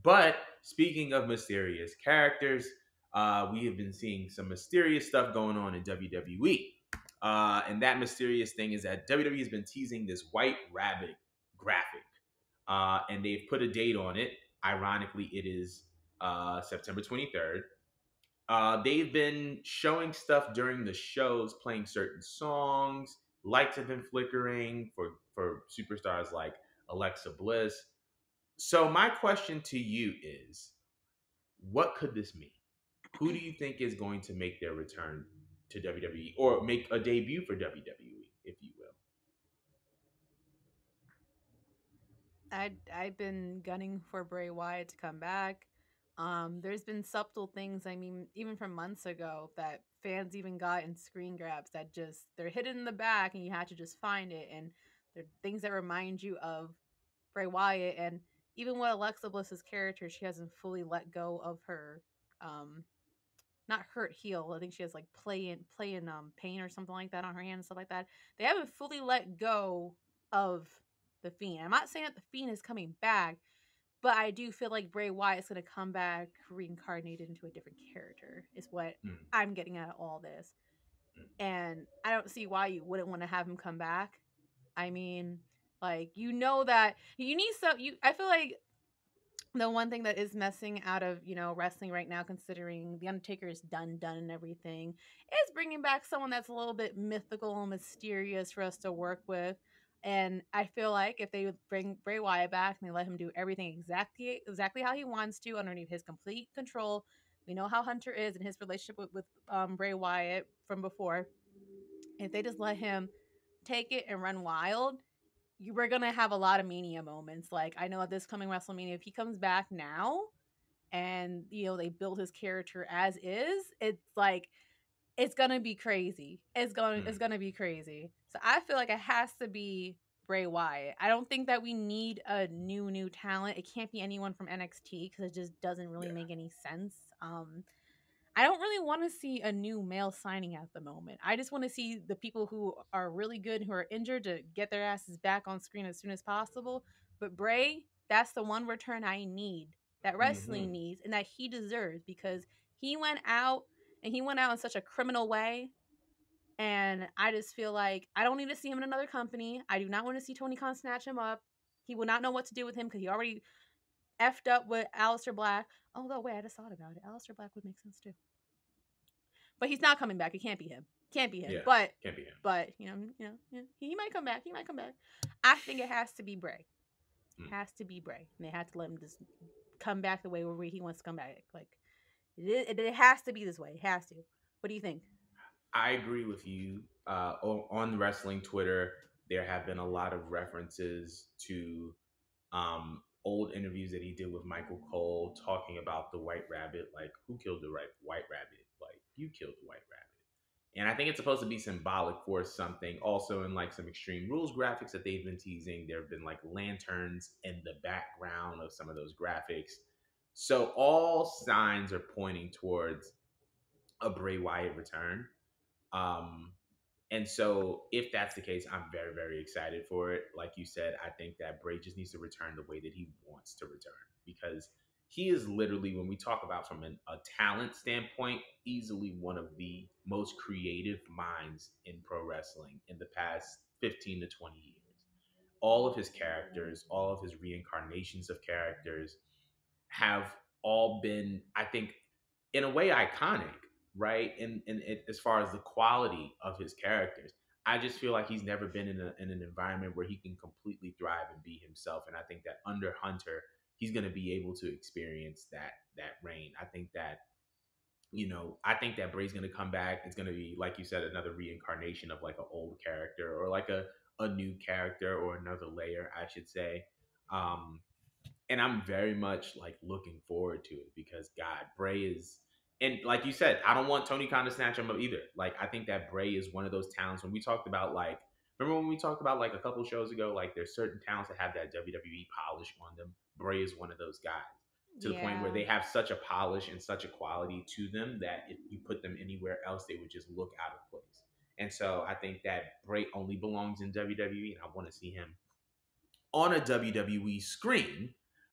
But speaking of mysterious characters, we have been seeing some mysterious stuff going on in WWE. And that mysterious thing is that WWE has been teasing this White Rabbit graphic. And they've put a date on it. Ironically, it is September 23rd. They've been showing stuff during the shows, playing certain songs. Lights have been flickering for superstars like Alexa Bliss. So my question to you is, what could this mean? Who do you think is going to make their return to WWE or make a debut for WWE, if you will? I've been gunning for Bray Wyatt to come back. There's been subtle things. I mean, even from months ago, that fans even got in screen grabs that just they're hidden in the back, and you had to just find it. And they're things that remind you of Bray Wyatt. And even with Alexa Bliss's character, she hasn't fully let go of her, um, not hurt heel. I think she has like play in pain or something like that on her hand and stuff like that. They haven't fully let go of the Fiend. I'm not saying that the Fiend is coming back, but I do feel like Bray Wyatt is going to come back reincarnated into a different character. Is what Mm, I'm getting out of all this, mm, and I don't see why you wouldn't want to have him come back. I mean, like that you need some. You I feel like the one thing that is messing out of wrestling right now, considering the Undertaker is done and everything, is bringing back someone that's a little bit mythical and mysterious for us to work with. And I feel like if they would bring Bray Wyatt back and they let him do everything exactly how he wants to, underneath his complete control. We know how Hunter is and his relationship with Bray Wyatt from before. If they just let him take it and run wild, you were gonna have a lot of Mania moments. Like, I know at this coming WrestleMania, if he comes back now and they build his character as is, it's like it's gonna be crazy. It's mm. gonna be crazy. So I feel like it has to be Bray Wyatt. I don't think that we need a new talent. It can't be anyone from NXT because it just doesn't really Yeah. make any sense. I don't really want to see a new male signing at the moment. I just want to see the people who are really good, who are injured, to get their asses back on screen as soon as possible. But Bray, that's the one return I need, that Hmm. wrestling needs, and that he deserves, because he went out he went out in such a criminal way. And I just feel like I don't need to see him in another company. I do not want to see Tony Khan snatch him up. He would not know what to do with him because he already effed up with Aleister Black. Although, wait, I just thought about it. Aleister Black would make sense too. But he's not coming back. It can't be him. Can't be him. Yeah. But Can't be him. he might come back. He might come back. I think it has to be Bray. Mm. Has to be Bray. And they have to let him just come back the way where he wants to come back. Like it has to be this way. It has to. What do you think? I agree with you. On wrestling Twitter, there have been a lot of references to old interviews that he did with Michael Cole, talking about the White Rabbit. Like, who killed the White Rabbit? Like, you killed the White Rabbit. And I think it's supposed to be symbolic for something. Also, in like some Extreme Rules graphics that they've been teasing, there have been like lanterns in the background of some of those graphics. So all signs are pointing towards a Bray Wyatt return. Um, and so, if that's the case, I'm very, very excited for it. Like you said, I think that Bray just needs to return the way that he wants to return, because he is literally, when we talk about from a talent standpoint, easily one of the most creative minds in pro wrestling in the past 15 to 20 years. All of his characters, all of his reincarnations of characters have all been, I think, in a way iconic, right? As far as the quality of his characters, I just feel like he's never been in an environment where he can completely thrive and be himself. And I think that under Hunter, he's going to be able to experience that reign. I think that Bray's going to come back. It's going to be, like you said, another reincarnation of like an old character, or like a new character, or another layer, I should say. Um, and I'm very much like looking forward to it, because God, Bray is, and like you said, I don't want Tony Khan to snatch him up either. Like, I think that Bray is one of those talents. When we talked about, like, remember when we talked about like a couple shows ago, like there's certain talents that have that WWE polish on them. Bray is one of those guys, to the point where Yeah. they have such a polish and such a quality to them that if you put them anywhere else, they would just look out of place. And so I think that Bray only belongs in WWE, and I want to see him on a WWE screen